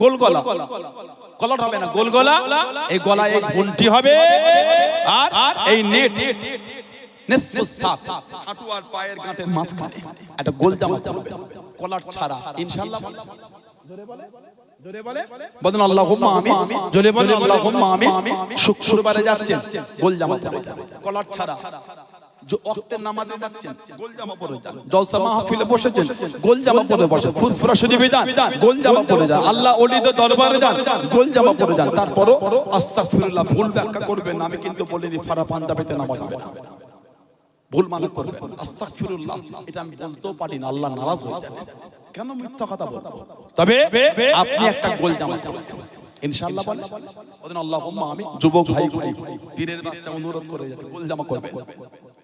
গোল গলা, কলার হবে না, গোল গলা। এই গলায় এই ঘন্টি হবে, আর এই নেট হাঁটু আর পায়ের গাঁটের মাঝখানে একটা গোল জামা পরবে, কলার ছাড়া, ইনশাআল্লাহ। জোরে বলেন আল্লাহুম্মা আমিন। জোরে বলেন আল্লাহুম্মা আমিন। শুক্রবারে যাচ্ছেন, গোল জামা পরে যান, কলার ছাড়া। ওয়াক্তের নামাজে যাচ্ছেন, গোল জামা পরে যান। জলসা মাহফিলে বসেছেন, গোল জামা পরে বসেন। ফুরফুরা শরীফে যান, গোল জামা পরে যান। আল্লাহ ওলিদের দরবারে যান, গোল জামা পরে যান। তারপরও আস্তাগফিরুল্লাহ ভুল ব্যাখ্যা করবেন না। আমি কিন্তু বলিনি ফারা পাঞ্জাবিতে নামাজ হবে না, ভুল মানে করবেন। আস্তাগফিরুল্লাহ এটা আমি বলতেও পারি না, আল্লাহ নারাজ হয়ে যাবে। কেন মিথ্যা কথা বলবো? তবে আপনি একটা গোল জামা পরবেন ইনশাআল্লাহ। বলেন আল্লাহুম্মা আমিন। যুবক ভাইগুলি, পীরের বাচ্চা অনুরোধ করে যাতে গোল জামা করবেন।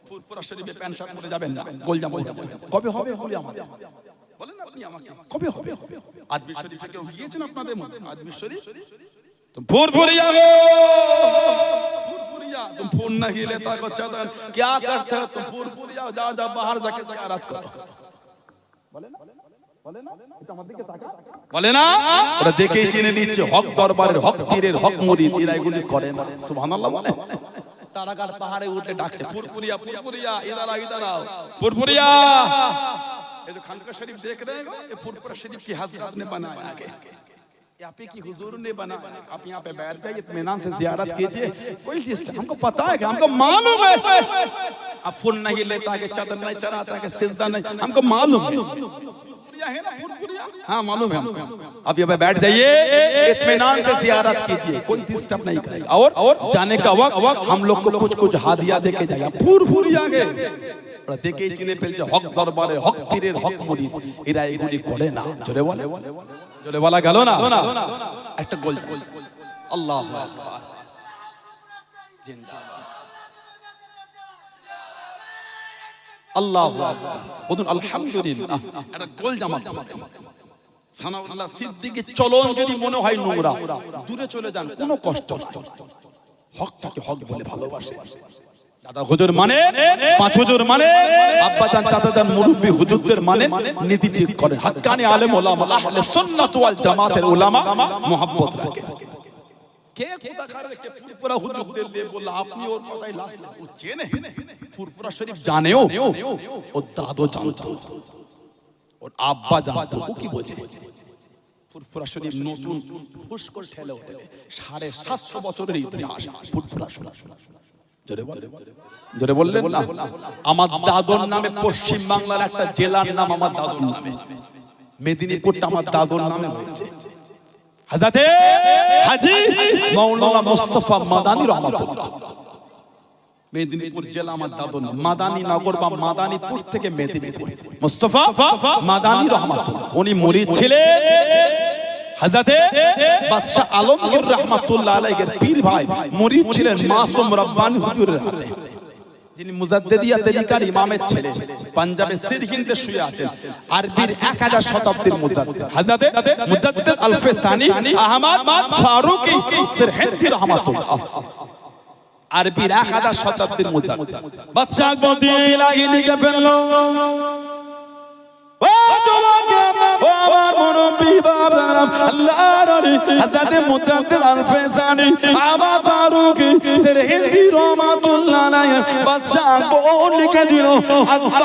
ফুরফুরা শরীফে প্যান্ট শার্ট পরে যাবেন না, গোল জামা পরবেন। কবে হবে হোলি আমাদের? বলেন আপনি আমাকে, কবে হবে? আজমির শরীফে কেউ গিয়েছেন আপনাদের মধ্যে? আজমির শরীফ ফুরফুরিয়া গো, ফুরফুরিয়া। तुम फोन नहीं लेता को चदन क्या करते हो तुम? ফুরফুরিয়া যাও, যাও বাহার যাকে জিয়ারত করো। বলে না, বলে না, এটা আমার দিকে তাকা, বলে না। ওরা দেখেই চিনে নিচ্ছে হক দরবারের, হক পীরের, হক মুরিদ। এরা এগুলি করে না, সুবহানাল্লাহ বলে। তারাগার পাহাড়ে উঠে ডাকছে ফুরফুরিয়া, ফুরফুরিয়া, इधर आओ, इधर आओ, ফুরফুরিয়া। ये जो खानका शरीफ देख रहे हो, ये फुरफुरा शरीफ की हजरत ने बनाया है, यहाँ पे की हुजूर ने बनाया। आप यहाँ पे बैठ जाइए, इत्मीनान से जियारत कीजिए। कोई डिस्टर्ब, हमको पता है कि हमको मालूम है आप फोन नहीं लेता, कि चादर नहीं चढ़ाता, कि सिजदा नहीं, हमको मालूम है। है ना फुरफुरिया? हाँ मालूम है हमको। अब यहाँ पे बैठ जाइए, इत्मीनान से जियारत कीजिए, कोई डिस्टर्ब नहीं करेगा। और जाने का वक्त हम लोग को कुछ कुछ हादिया दे के जाइए। फुरफुरिया गए দেখেই চিনে ফেলছে হক দরবারের, হক পীরের, হক মুরিদ। এরা এগুলি করে না। জোরে বলে, জোরে বলা গেল না। একটা গোল, আল্লাহু আকবার, জিন্দাবাদ, আল্লাহু আকবার। বলুন আলহামদুলিল্লাহ। একটা গোল জামা সানাউল্লাহ সিদ্দিকীর চলন যদি মনে হয় নোংরা, দূরে চলে যান, কোনো কষ্ট নাই। হকটাকে হক বলে ভালোবাসে। দাদা হুজুর মানে, পাঁচ হুজুর মানে, আব্বা জান, চাচা জান, মুরব্বি হুজুরদের মানে নীতি ঠিক করেন। হাক্কানি আলেম ওলামা, আহলে সুন্নাত ওয়াল জামাতের উলামা মুহাব্বত রাখেন। কে খোদা করে কে ফুরফুরা হুজুরদের দিয়ে বলল আপনি ওর কথাই লাস্ট চেনে? ফুরফুরা শরীফ জানেও, ও দাদু জানতো, ওর আব্বা জানতো। ও কি বোঝে? ফুরফুরা শরীফ নতুন পুষ্কর ঠেলে ওঠে, 750 বছরের ইতিহাস ফুরফুরা শরীফ। জোরে বললেন না? আমার দাদুর নামে পশ্চিম বাংলার একটা জেলার নাম আমার দাদুর নামে, মেদিনীপুরটা আমার দাদুর নামে হয়েছে। হযরতে হাজী মাওলানা মুস্তাফা মাদানী রাহমাতুল্লাহ, মেদিনীপুর জেলা আমার দাদুর নাম। মাদানী নগর বা মাদানীপুর থেকে মেদিনীপুর। মুস্তাফা মাদানী রাহমাতুল্লাহ, উনি মুরিদ ছিলেন হযরতে বাদশাহ আলমগীর রাহমাতুল্লাহ আলাইহির পীর ভাই, মুরিদ ছিলেন মাসুম রব্বানী হুজুরের হাতে, যিনি মুজাদ্দিদিয়া তরিকার ইমামের ছেলে। পাঞ্জাবে সিরহিন্দে শুয়ে আছেন। আরবির 1000 শতাব্দীর মুজাদ্দিদ হযরতে মুজাদ্দিদ আলফে সানি আহমদ ফারুকি সিরহিন্দি রাহমাতুল্লাহ, আরবির 1000 শতাব্দীর মুজাদ্দিদ। বাদশাহ মদিনা ইলাহি লিখে ফেললো, ও জওয়াকে ও আমার মুরব্বি বাবারা, আল্লাহর ওলি হযরতে মুজাদ্দিদ আলফে সানি আহমদ ফারুকি সিরহিন্দি রাহমাতুল্লাহ আলাইহি বাদশাহ আকবর লিখে দিল,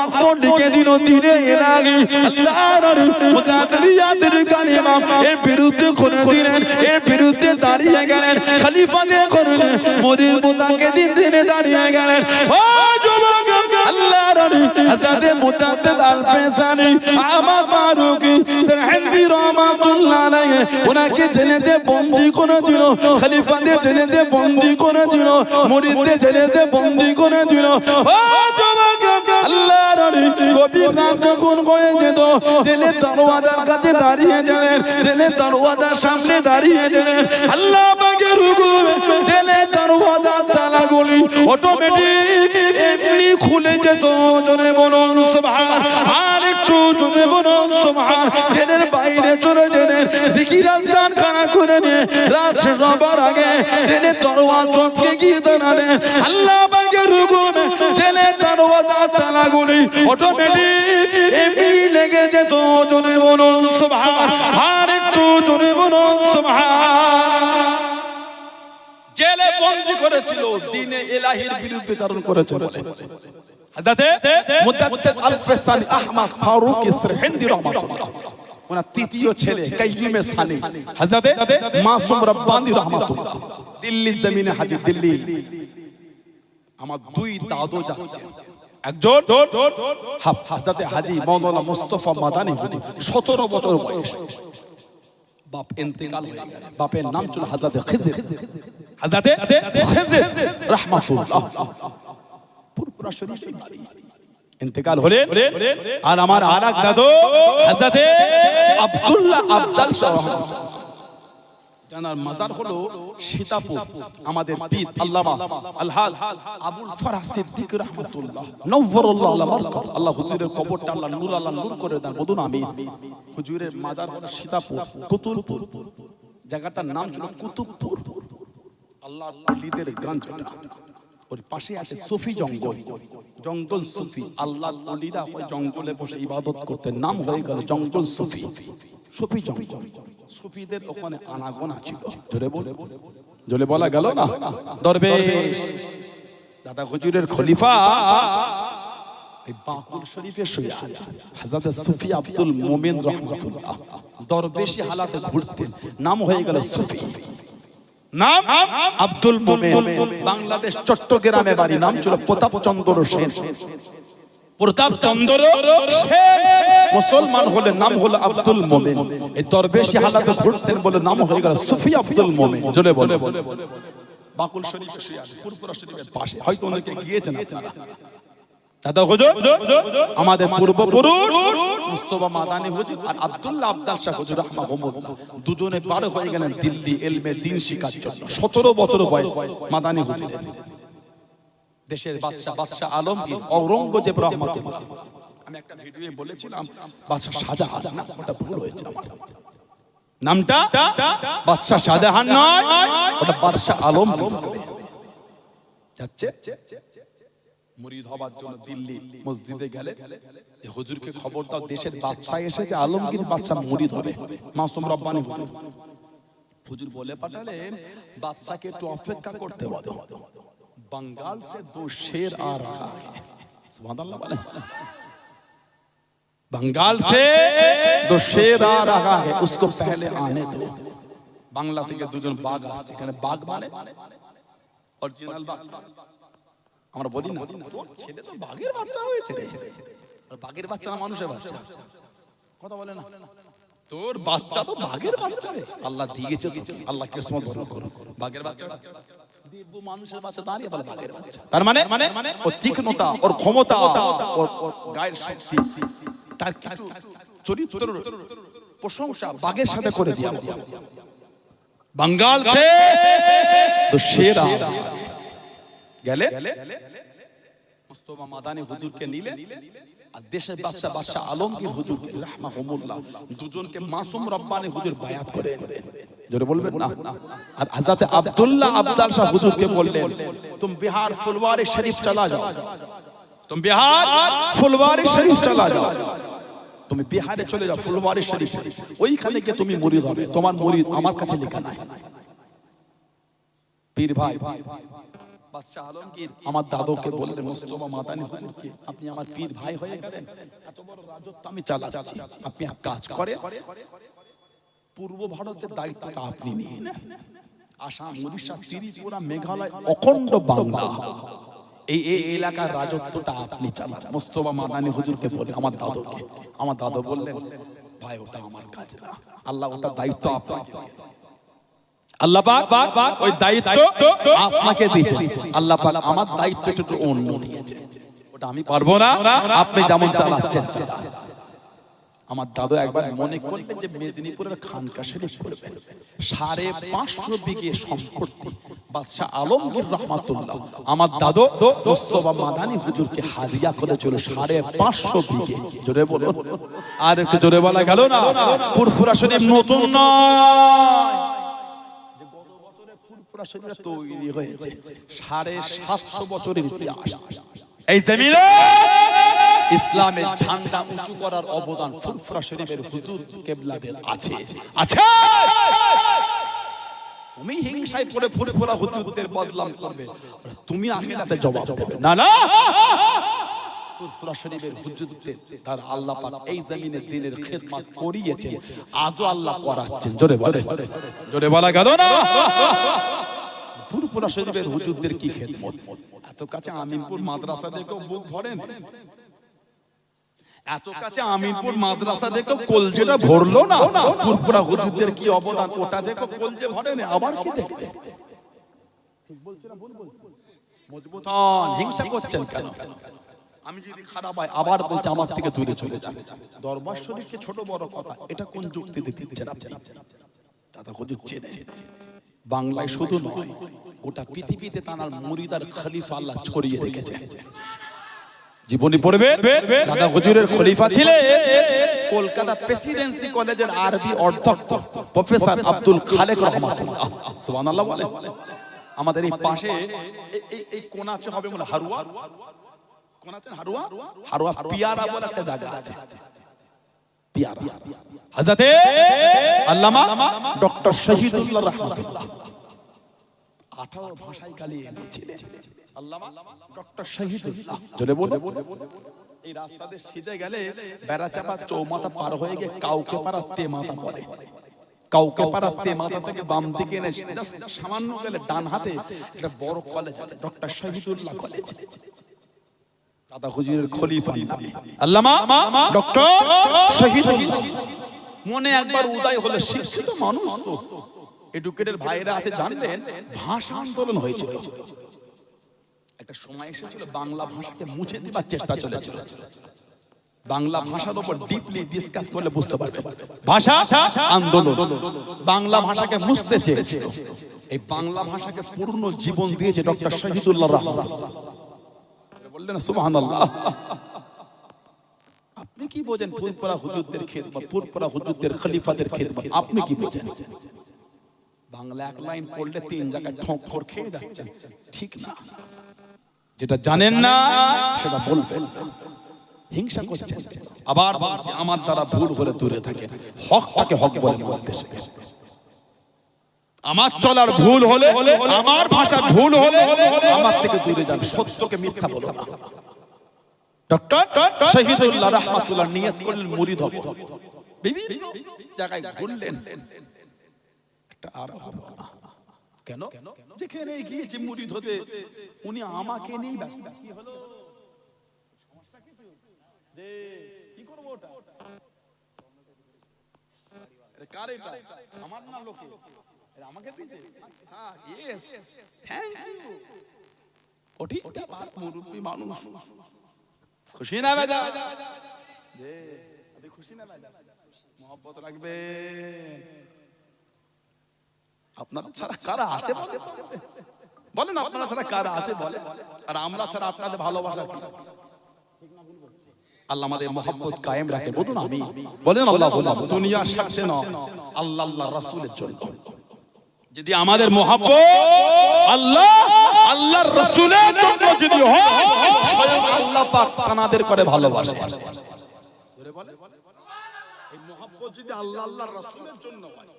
আকবর লিখে দিল দিনে লাগে আল্লাহর ওলি মুজাদ্দিদিয়াতের কালিমা এর বিরুদ্ধে করে দিলেন, এর বিরুদ্ধে দাঁড়িয়ে গেলেন, খলিফা দিয়ে করলেন, মুরিদ মুতাকে দিন দিনে দাঁড়িয়ে গেলেন। ও যুবক, আল্লাহর ওলি হযরতে মুজাদ্দিদ আলফে সানি আহমদ ফারুকি সিরহিন্দি রাহমাতুল্লাহ আলাইহি ওনাকে জেলেতে বন্দী করে দিল, খলিফাদের জেলেতে বন্দী করে দিল, মুরিদদের জেলেতে বন্দী করে দিল। ও যুবক, আল্লাহর ওলি গভীর রাত যখন হয়ে যেত, জেলের দরওয়াজার কাছে দাঁড়িয়ে গেলেন, জেলের দরওয়াজার সামনে দাঁড়িয়ে গেলেন। আল্লাহ পাকের হুকুম জেলের দরওয়াজার তালাগুলি অটোমেটিক এমনি খুলে যেত। জোরে বলুন সুবহান। আর একটু জোরে বলুন সুবহান। জেলের বাইরে চলে গেলেন, জিকির আজকার খানা করে নিয়ে রাত শেষ হবার আগে জেলের দরওয়াজা চটকে গিয়ে দাঁড়ালেন। আল্লাহ পাকের হুকুম জেলের দরওয়াজার তালাগুলি অটোমেটিক এমনি লেগে যেত। জোরে বলুন সুবহান। আর একটু জোরে বলুন সুবহানাল্লাহ। জেলে বন্দী করেছিল, দ্বীনে ইলাহির বিরুদ্ধে চারণ করেছে বলে। হযরতে মুজাদ্দিদ আল-ফিসানি আহমদ ফারুক সিরহিন্দি রাহমাতুল্লাহ, ওনার তৃতীয় ছেলে কাইয়ুমে সানি হযরতে মাসুম রব্বানী রাহমাতুল্লাহ, দিল্লি জমিনে হাজির। দিল্লি আমার দুই দাদু যাচ্ছে, একজন হযরতে হাজী মাওলানা মুস্তাফা মাদানী, 17 বছর বয়স, বাপ ইন্তেকাল হয়ে গেল। বাপের নাম ছিল হযরতে খিজির, হযরতে খিজির রাহমাতুল্লাহ, পুরপুরা শরীফের বাড়ি। ইন্তেকাল হলেন। আর আমার আরেক দাদু হযরতে আব্দুল্লাহ আবদাল শাহ, জানার মাজার হলো সীতাপুর। আমাদের পীর আল্লামা আলহাজ আবুল ফরাহ সিদ্দিক রাহমাতুল্লাহ নওয়ারাল্লাহু আলা মারকাত, আল্লাহ হুজুরের কবরটা আল্লাহ নূর করে দেন, বলুন আমিন। হুজুরের মাজার হলো সীতাপুর, কুতুবপুর, জায়গাটার নাম ছিল কুতুবপুর। আল্লাহ ওলিদের গঞ্জ, ওর পাশে আছে সুফি জঙ্গল, জঙ্গল সুফি। আল্লাহ ওলিরা ওই জঙ্গলে বসে ইবাদত করতেন, নাম হয়ে গেল জঙ্গল সুফি, সুফি জঙ্গল। সুফিদের ওখানে আনাগোনা ছিল, জোরে বলা গেল না। দরবেশ দাদা হুজুরের খলিফা এই বাকুল শরীফে শুয়ে আছে হযরত সুফি আব্দুল মোমেন রাহমাতুল্লাহ, দরবেশি হালাতে ঘুরতেন, নাম হয়ে গেল সুফি, নাম আব্দুল মোমেন। বাংলাদেশ চট্টগ্রামে বাড়ি, নাম ছিল প্রতাপচন্দ্র সেন। প্রতাপচন্দ্র সেন মুসলমান হলে নাম হলো আব্দুল মোমেন। এই দরবেশি হালাতে ঘুরতেন বলে নাম হয়ে গেল সুফি আব্দুল মোমেন। জোরে বলে। বাকুল শরীফে শুয়ে আছে, পুরপুরা শরীফের পাশে, হয়তো অনেকে গিয়েছেন আপনারা। দাদা হুজুর আমাদের পূর্বপুরুষ মুস্তাফা মাদানী হুজুর আর আব্দুল্লাহ আবদাল শাহ হুজুর রাহমাহুল্লাহ দুজনে পার হয়ে গেলেন দিল্লি ইলমে দ্বীন শিক্ষার জন্য। 17 বছর বয়স মাদানী হুজুরের। দেশের বাদশা আলমগীর ঔরঙ্গজেব রাহমাতুল্লাহ, আমি একটা ভিডিওয়ে বলেছিলাম বাদশা শাহজাহান, না ওটা ভুল হয়েছে, নামটা বাদশা শাহজাহান নয়, ওটা বাদশা আলমগীর। যাচ্ছে মুরিদ হবার জন্য দিল্লি মসজিদে গেলে হুজুরকে খবর দাও, দেশের বাদশা এসেছে, আলমগীর বাদশা মুরিদ হবে, মাসুম রব্বানী হুজুর। হুজুর বলে পাঠালেন বাদশাকে একটু অপেক্ষা করতে বলো, बंगाल से 2 शेर आ रहा है। सुभानअल्लाह बोले, बंगाल से 2 शेर आ रहा है, उसको पहले आने दो। बांग्ला থেকে দুজন বাঘ আসছে, এখানে বাঘ মানে অরিজিনাল বাঘ। আমরা বলি না তোর ছেলে তো বাঘের বাচ্চা হয়েছে রে, আর বাঘের বাচ্চা না মানুষের বাচ্চা, কথা বলে না, তোর বাচ্চা তো বাঘের বাচ্চা রে, আল্লাহ দিয়েছে তোকে, আল্লাহ কিসমত বরকত করুন। বাঘের বাচ্চা দিব্য মানুষের বাচ্চা দাঁড়িয়ে বলে বাঘের বাচ্চা, তার মানে ওর তীক্ষ্ণতা, ওর ক্ষমতা, ওর গায়ের শক্তি, তার কিছু চরিত্রের প্রশংসা বাঘের সাথে করে দিয়া। বাঙ্গাল সে তো শেরা গেলে মুস্তাফা মাদানী হুজুরকে নিলেন, আর দেশের বাদশা আলমগীর হুজুরকে রাহমাহুল্লাহ দুজনকে মাসুম রব্বানী হুজুর বায়াত করেন। জোরে বলবেন না। আর হযরত আব্দুল্লাহ আবদাল শাহ হুজুরকে বললেন तुम बिहार फुलवारी शरीफ चला जाओ, तुम बिहार फुलवारी शरीफ चला जाओ, তুমি বিহারে চলে যাও ফুলবাড়ি শরীফে, ওইখানে গিয়ে তুমি মুরিদ হবে, তোমার মুরিদ আমার কাছে লেখা নাই। পীর ভাই বাদশা আলমগীর আমার দাদুকে বললেন মুস্তাফা মাদানী হুজুরকে, আপনি আমার পীর ভাই হয়ে গেলেন, এত বড় রাজত্ব আমি চালাচ্ছি, আপনি এক কাজ করেন, পূর্ব ভারতের দায়িত্বটা আপনি নিয়ে নেন, আসাম, উড়িষ্যা, ত্রিপুরা, মেঘালয়, অখণ্ড বাংলা, এই এলাকার রাজত্বটা আপনি চালান। মুস্তাফা মাদানী হুজুরকে বলে আমার দাদুকে, আমার দাদু বললেন ভাই ওটা আমার কাজ না, আল্লাহ ওটা দায়িত্ব আপনাকে দিয়েছেন, আল্লাহ পাক ওই দায়িত্ব আপনাকে দিয়েছেন, আল্লাহ পাক আমার দায়িত্বটা একটু অন্য দিয়েছে, ওটা আমি পারবো না, আপনি যেমন চালাচ্ছেন চালান। আমার দাদু একবার মনে করলেন যে মেদিনীপুরের খানকা শরীফ করবেন, 550 বিঘে সম্পত্তি বাদশা আলমগীর রাহমাতুল্লাহ আমার দাদু মুস্তাফা মাদানী হুজুরকে হাদিয়া করেছিল 550 বিঘে। জোরে বলো, আর একটু জোরে বলা গেল না। ফুরফুরা শরীফ নতুন নয়, যে গত বছরে ফুরফুরা শরীফ তৈরি হয়েছে, 750 বছরের ইতিহাস। এই জমিনে ইসলামের ঝান্ডা উঁচু করার অবদান ফুরফুরা শরীফের হুজুর কিবলাদের আছে আছে। তুমি হিংসায় পড়ে ফুরফুরা হুজুরদের বদনাম করবে, তুমি আখিরাতে জবাব দেবে। না না, ফুরফুরা শরীফের হুজুরদের দ্বারা আল্লাহ পাক এই জমিনে দ্বীনের খিদমত করিয়েছেন, আজও আল্লাহ করাচ্ছেন। জোরে বলে, জোরে বলা গেল না? ফুরফুরা শরীফের হুজুরদের কি খিদমত! এত কাছে আমিনপুর মাদ্রাসা দেখো বুক ভরেন, এত কাছে আমিনপুর মাদ্রাসা দেখো কলজেটা ভরলো না। ফুরফুরা হুজুরদের কি অবদান, ওটা দেখো কলজে ভরে না, আবার কি দেখবে? ঠিক বলছি না ভুল বলছি? মজবুত হন, হিংসা করছেন কেন? আমি যদি খারাপ হয় আবার বলছি আমার থেকে দূরে চলে যান। দরবার শরীফকে ছোট বড় কথা, এটা কোন যুক্তিতে দিচ্ছেন আপনি? দাদা হুজুর চেনে, বাংলায় শুধু নয় গোটা পৃথিবীতে তার মুরিদ আর খলিফা আল্লাহ ছড়িয়ে রেখেছে। জীবনী পড়বে, দাদা হুজুরের খলিফা ছিলেন কলকাতা প্রেসিডেন্সি কলেজের আরবি অধ্যক্ষ প্রফেসর আব্দুল খালেক রহমাতুল্লাহ। সুবহানাল্লাহ বলে। আমাদের এই পাশে এই কোনাচে হবে বলে হারুয়া, কোনাচে হারুয়া, হারুয়া পিয়ারা বলে একটা জায়গা আছে, পিয়ারা। হযরতে আল্লামা ডক্টর শহীদুল্লাহ রহমাতুল্লাহ 18 ভাষায় কালিয়ে এনেছিলেন। আল্লামা ডক্টর শহীদুল্লাহ, জোরে বলে। এই রাস্তা দিয়ে সিধে গেলে বেড়াচাপা চৌমাথা পার হয়ে গিয়ে কাউকে পাড়া তেমাথা পড়ে, কাউকে পাড়া তেমাথা থেকে বাম দিকে এনে সামান্য গেলে ডান হাতে একটা বড় কলেজ আছে, ডক্টর শহীদুল্লাহ কলেজ। দাদা হুজুরের খলিফা নামে আল্লামা ডক্টর শহীদুল্লাহ। মনে একবার উদয় হলো, শিক্ষিত মানুষ তো, এডুকেটেড ভাইরা আছে, জানবেন ভাষা আন্দোলন হয়েছিল। একটা সময় এসেছিল বাংলা ভাষাকে মুছে দেবার চেষ্টা চলেছিল। বাংলা ভাষার উপর ডিপলি ডিসকাস করলে বুঝতে পারবে, ভাষা আন্দোলন বাংলা ভাষাকে মুছতে চেয়েছিল। এই বাংলা ভাষাকে পূর্ণ জীবন দিয়েছে ডক্টর শহীদুল্লাহ রহমাতুল্লাহ। বললেন সুবহানাল্লাহ। আপনি কি বোঝেন ফুরফুরা হুজুরদের খিদমত, ফুরফুরা হুজুরদের খলিফাদের খিদমত আপনি কি বোঝেন? বাংলা এক লাইন পড়লে 3 জায়গায় ঠোঁকর খেয়ে যাচ্ছেন, ঠিক না? যেটা জানেন না সেটা বলবেন, হিংসা করছেন। আবার বলছি, আমার দ্বারা ভুল হলে দূরে থাকেন, হকটাকে হক বলে বলতে শেখেন। আমার চলার ভুল হলে, আমার ভাষা ভুল হলে আমার থেকে দূরে যান, সত্যকে মিথ্যা বলো না। ডক্টর শহীদুল্লাহ রহমাতুল্লাহ নিয়ত করলেন মুরিদ হব, বিভিন্ন জায়গায় ঘুরলেন, একটা আর হবো না। কেন? যেখানে গিয়েছে মুরিদ হতে উনি আমাকে নিয়ে ব্যস্ত। কি হলো? সমস্যা কিছু যে কি করব ওটা? কার এটা? আমার না লোকে, এটা আমাকে দিতে। হ্যাঁ, ইয়েস, থ্যাংক ইউ। কোটিটা বার মুরব্বি মানুষ, খুশি না বেজা? দে, আপনি খুশি না বেজা? মহব্বত রাখবেন। আপনারা ছাড়া কারা আছে বলেন? আপনারা ছাড়া কারা আছে বলেন? আর আমরা ছাড়া আপনাদের ভালোবাসা কি? আল্লাহ আমাদের মহব্বত কায়েম রাখে। বলুন আমি, বলেন আল্লাহুম্মা। দুনিয়ার স্বার্থে নয়, আল্লাহ আল্লাহ রাসূলের জন্য। যদি আমাদের মহব্বত আল্লাহ আল্লাহর রাসূলের জন্য যদি হয়, স্বয়ং আল্লাহ পাক কানাদের করে ভালোবাসে। জোরে বলেন, এই মহব্বত যদি আল্লাহ আল্লাহর রাসূলের জন্য হয়,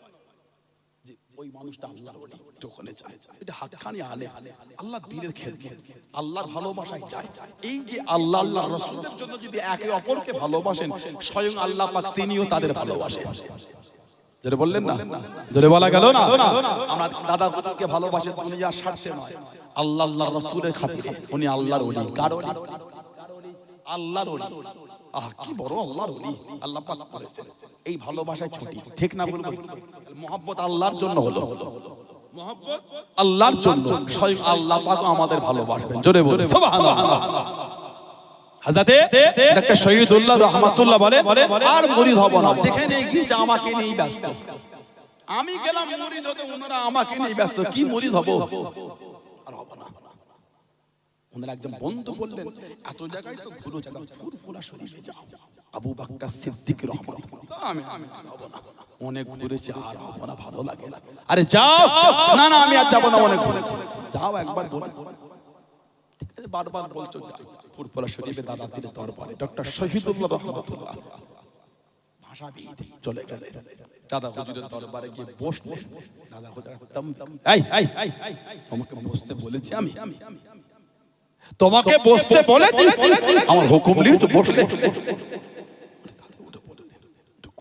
ওই মানুষটা আল্লাহর ওলি, ওখানে যায়। এটা হাক্কানি আলেম, আল্লাহ দ্বীনের খেদমত, আল্লাহর ভালোবাসায় যায়। এই যে আল্লাহ আল্লাহর রাসূলের জন্য যদি একে অপরকে ভালোবাসেন, স্বয়ং আল্লাহ পাক তিনিও তাদের ভালোবাসেন। জোরে বললেন না? জোরে বলা গেল না? আমরা দাদা হুজুরকে ভালোবাসি দুনিয়ার স্বার্থে নয়, আল্লাহ আল্লাহর রাসূলের খাতিরে। উনি আল্লাহর ওলি। কার ওলি? আল্লাহর ওলি। আহ, কি বড় আল্লাহর ওলি, আল্লাহ পাক করেছেন। এই ভালোবাসায় ছুটি, ঠিক না? বলবো মহব্বত আল্লাহর জন্য হলো, মহব্বত আল্লাহর জন্য, স্বয়ং আল্লাহ পাক আমাদের ভালোবাসবেন। জোরে বলে সুবহানাল্লাহ। হযরতে ডক্টর শহীদুল্লাহ রহমাতুল্লাহ বলে, আর মুরিদ হব না। যেখানে গিয়েছে আমাকে নিয়েই ব্যস্ত। আমি গেলাম মুরিদ হতে, ওনারা আমাকে নিয়েই ব্যস্ত। কি মুরিদ হব? আর হব না। ওনারা একদম বন্ধু বললেন, এত জায়গায় তো ঘুরো, জায়গা ফুরফুরা শরীফে যাও। আবু বকর সিদ্দিক রহমাতুল্লাহ, আমি হব না, অনেক ঘুরেছি, আর হব না, ভালো লাগে না। আরে যাও। না না, আমি আর যাব না, অনেক ঘুরেছি। যাও একবার বলে, ঠিক আছে, বারবার বলছো যাও। ফুরফুরা শরীফে দাদা পীরের দরবারে ডক্টর শহীদুল্লাহ রহমাতুল্লাহ ভাষাবিদ চলে গেলেন। দাদা হুজুরের দরবারে গিয়ে বসলেন। দাদা হুজুর তোমাকে বসতে বলেছি, আমি তোমাকে বসতে বলেছি, আমার হুকুম নিয়ে তো বসলে।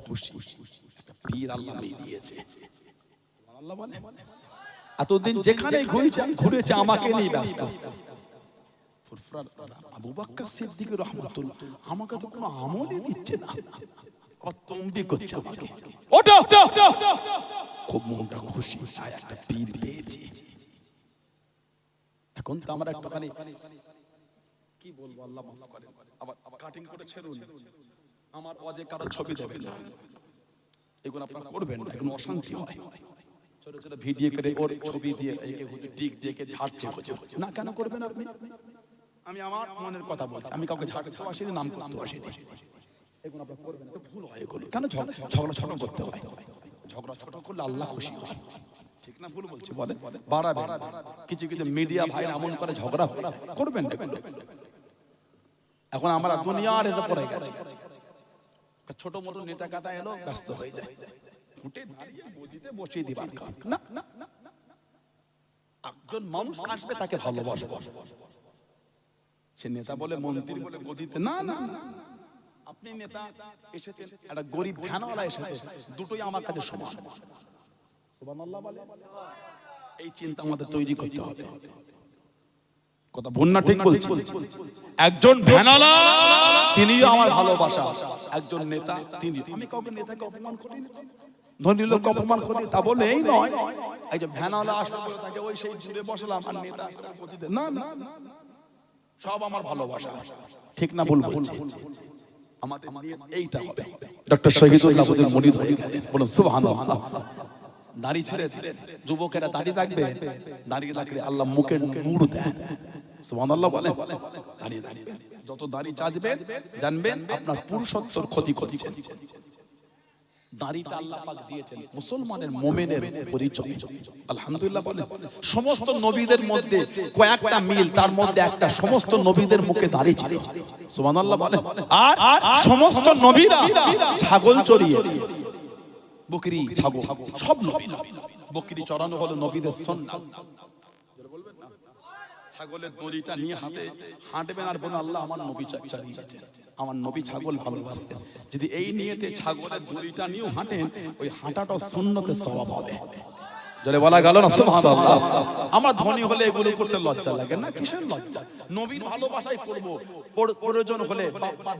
খুশি, একটা পীর আল্লাহ মিলিয়েছে। সুবহানাল্লাহ বলে। এতদিন যেখানে ঘুরেছে আমাকে নিয়ে ব্যস্ত। ফুরফুরার দাদা আবু বকর সিদ্দিক রাহমাতুল্লাহ আমাকে তো কোনো আমলই দিচ্ছে না, অতম্বি করছে আমাকে। ওঠো, খুব মনটা খুশি, একটা পীর পেয়েছি। এখন তো আমরা একটুখানি কি বলবো, আল্লাহ মাফ করেন, আবার কাটিং করে ছেড়ুন। আমার ওয়াজে কারো ছবি দেবেন না, এগুলো আপনারা করবেন না, এখন অশান্তি হয়। ছোট ছোট ভিডিও করে ওর ছবি দিয়ে একে টিক ডেকে ঝাড়ছে না, কেন করবেন আপনি? আমি আমার মনের কথা বলছি, আমি কাউকে ঝাড়তেও আসিনি, নাম করতেও আসিনি। এগুলো আপনারা করবেন না, ভুল হয় এগুলো। কেন ঝগড়া ছোট করতে হয়? ঝগড়া ছোট করলে আল্লাহ খুশি হয়, ঠিক না ভুল বলছি বলে? বাড়াবে। কিছু কিছু মিডিয়া ভাই এমন করে ঝগড়া করবেন না এগুলো। এখন আমরা দুনিয়ার এতে পড়ে গেছি, ছোট মোটো নেতা কাটা এলো ব্যস্ত হয়ে যায়, ফুটে দাঁড়িয়ে গদিতে বসিয়ে দিবার না। একজন মানুষ আসবে তাকে ভালোবাসবো, সে নেতা বলে মন্ত্রী বলে গদিতে না। আপনি নেতা এসেছেন, একটা গরিব ভ্যানওয়ালা এসেছে, দুটোই আমার কাছে সমান। সুবহানাল্লাহ বলে। এই চিন্তা আমাদের তৈরি করতে হবে। কথা ভুল না ঠিক বলছি? একজন ভ্যানওয়ালা তিনিও আমার ভালোবাসা, একজন নেতা তিনি। আমি কাউকে নেতাকে অপমান করি না, ধনী লোককে অপমান করি তা বলে এই নয়। একজন ভ্যানওয়ালা আসলে বলে তাকে ওই সেই জুড়ে বসলাম, আর নেতা না, সব আমার ভালোবাসা, ঠিক না ভুল বলছি? আমাদের এইটা হবে। ডক্টর শহীদুল্লাহ হুজুর মুরিদ হয়ে গেলেন, বলুন সুবহানাল্লাহ। দাড়ি ছেড়ে দিলেন, যুবকেরা দাড়ি রাখবে, দাড়ি রাখলে আল্লাহ মুখে নূর দেন। সুবহানাল্লাহ বলেন। দাড়ি রাখবেন, যত দাড়ি চাঁদবেন জানবেন আপনার পুরুষত্বর ক্ষতি করছেন। দাড়িটা আল্লাহ পাক দিয়েছেন মুসলমানের মুমিনের পরিচয়। আলহামদুলিল্লাহ বলেন। সমস্ত নবীদের মধ্যে কয়েকটা মিল, তার মধ্যে একটা, সমস্ত নবীদের মুখে দাড়ি ছিল। সুবহানাল্লাহ বলেন। আর সমস্ত নবীরা ছাগল চড়িয়েছে, বকরি ছাগল, সব নবীরা। বকরি চড়ানো হলো নবীদের সুন্নাত। ছাগলের দড়িটা নিয়ে হাতে হাঁটবেন আর বলবেন আল্লাহ আমার নবী চালিয়েছে, আমার নবী ছাগল ভালোবাসতেন। যদি এই নিয়েতে ছাগলের দড়িটা নিয়েও হাঁটেন, ওই হাঁটাটাও সুন্নতের সওয়াব হবে। জোরে বলা গেল না সুবহানাল্লাহ। আমরা ধনী হলে এগুলো করতে লজ্জা লাগে না, কিসের লজ্জা? নবীর ভালোবাসাই করব, প্রয়োজন হলে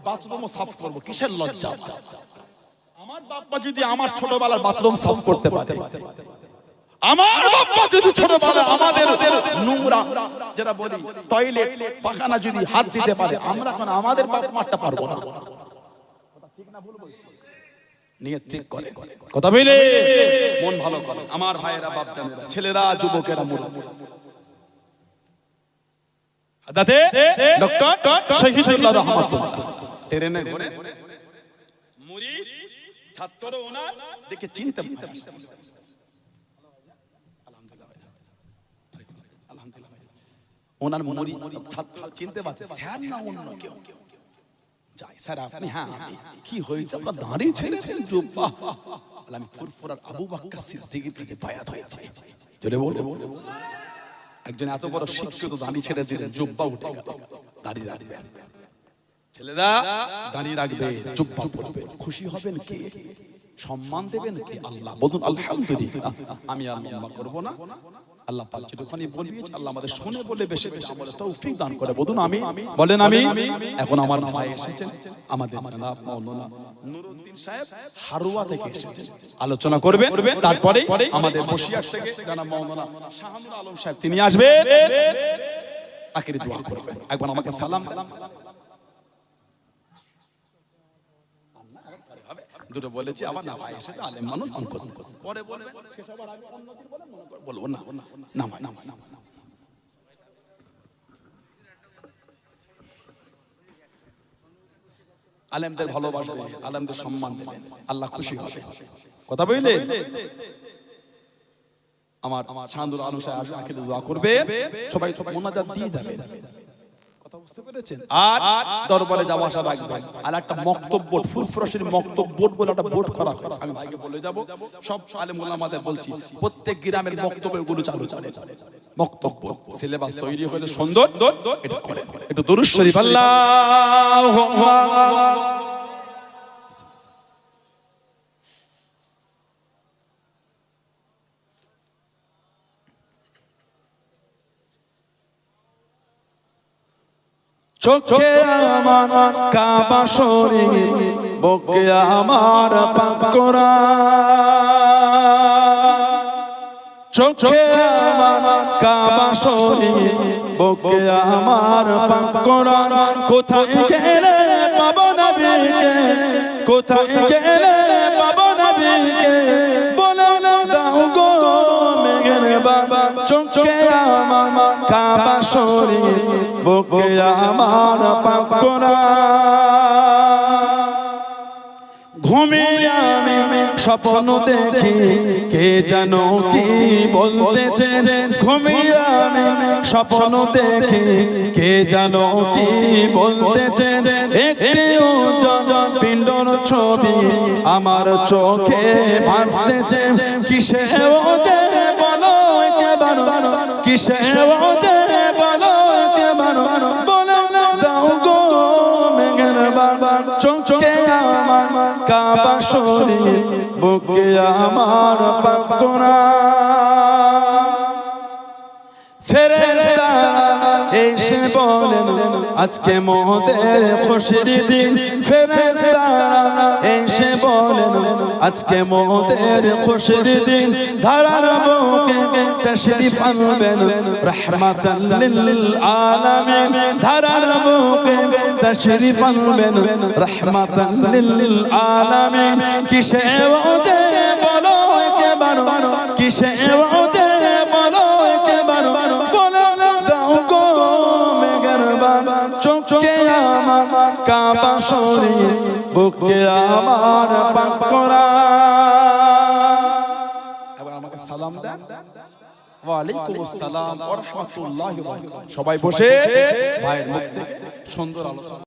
বাথরুমও সাফ করব, কিসের লজ্জা? আমার বাবা যদি আমার ছোটবেলার বাথরুম সাফ করতে পারে, আমার বাবা যদি ছোটবেলায় আমাদের নোংরা যেটা বলি টয়লেট পাখানা যদি হাত দিতে পারে, আমরা এখন আমাদের বাপ মারতে পারবো না। ঠিক না ভুল বলছি? নিয়ত ঠিক করে কথা বলে মন ভালো করে। আমার ভাইয়েরা, বাপজানেরা, ছেলেরা, যুবকেরা, যাতে ডক্টর শহীদুল্লাহ রাহমাতুল্লাহ ট্রেনে ঘুরে মুরিদ ছাত্র ওনার দেখে চিনতে পারে। ওনার মুরিদ ছাত্র চিনতে পারছে, স্যার না অন্য কেউ। যাই স্যার আপনি, হ্যাঁ কি হয়েছে, আপনার দাঁড়িয়ে ছেড়েছেন জুব্বা। আমি ফুরফুরার আবু বকর সিদ্দিকের কাছে বায়াত হয়েছে। জোরে বলো। একজন এত বড় শিক্ষিত দাঁড়িয়ে ছেড়ে দিলেন, জুব্বা উঠে গেল। দাঁড়িয়ে রাখবেন ছেলেরা, দাঁড়িয়ে রাখবেন, জুব্বা পরবেন। খুশি হবেন কে? সম্মান দেবেন কে? আল্লাহ। বলুন আলহামদুলিল্লাহ। আমি আর লম্বা করব না, আল্লাহ পাক যেটুকুনি বলিয়েছে আল্লাহ আমাদের শুনে বলে বেশি বেশি আমলে তৌফিক দান করে। বলুন আমি, বলেন আমি। এখন আমার ভাই এসেছেন, আমাদের জনাব মাওলানা নুরউদ্দিন সাহেব হারুয়া থেকে এসেছেন, আলোচনা করবেন। তারপরে আমাদের বসিরহাট থেকে জনাব মাওলানা শাহানুর আলম সাহেব তিনি আসবেন, আখিরি দোয়া করবেন। একবার আমাকে সালাম দেন। দুটো বলেছি, আবার না ভাই এসে আলেম মানুষ মন করতে পরে বলবেন, শেষ হবার আগে অন্যদিন বলেন, মনে করে বলবো না না না না। আলেমদের ভালোবাসবে, আলেমদের সম্মান দেবেন, আল্লাহ খুশি হবে। কথা বললে আমার শাহানুর আলম সাহেব আখিরে দোয়া করবে, সবাই মোনাজাত দিয়ে যাবে। বুঝতে পেরেছেন? আর দরবারে যাওয়া আসা রাখবেন। আর একটা মক্তব বোর্ড, ফুরফুরাশির মক্তব বোর্ড বলে একটা বোর্ড করা হয়েছে, আমি ভাইকে বলে যাব, সব আলেম ওলামাদের বলছি প্রত্যেক গ্রামের মক্তবে ওগুলো চালু চলে। মক্তব বোর্ড সিলেবাস তৈরি হয়েছে সুন্দর, এটা করেন। একটু দুরূদ শরীফ আল্লাহুম্মা চোখে আমার কাবা শরীফ, বুকে আমার পাক কোরআন। চোখে আমার কাবা শরীফ, বুকে আমার পাক কোরআন। কোথায় গেলে পাবো নবীকে, কোথায় গেলে পাবো নবীকে, বলে দাও গো মেহেরবান। চোখে আমার কাবা শরীফ, বুকে আমার পাক কোরআন। ঘুমিয়ে আমি স্বপ্ন দেখি, কে জানো কি বলতেছে। ঘুমিয়ে আমি স্বপ্ন দেখি, কে জানো কি বলতেছে। একটি উজ্জ্বল পিণ্ডর ছবি আমার চোখে ভাসতেছে। কিসে ওজে বলো একবার, কিসে ওজে বলো একবার, বলে দাও গো মেহেরবান। চোখে আমার কাবা শরীফ, বুকে আমার পাক কোরআন। ফেরেশতারা এসে বলেন আজকে মোদের খুশির দিন। ফেরেশতারা এসে বলেন আজকে মোদের খুশির দিন। ধারার বুকে তাশরীফ আনবেন রাহমাতাল লিল আলামিন। ধারার বুকে তাশরীফ আনবেন রাহমাতাল লিল আলামিন। কিসে ওজে বলো একবার, কিসে ওজে বলো একবার, বলে দাও গো মেহেরবান। চোখে আমার কাবা শরীফ, বুকে আমার পাক কোরআন। এবার আমাকে সালাম দেন। ওয়া আলাইকুমুস সালাম ওয়া রাহমাতুল্লাহি ওয়া বারাকাতুহু। সবাই বসে ভাইয়ের মুখ থেকে সুন্দর আলোচনা।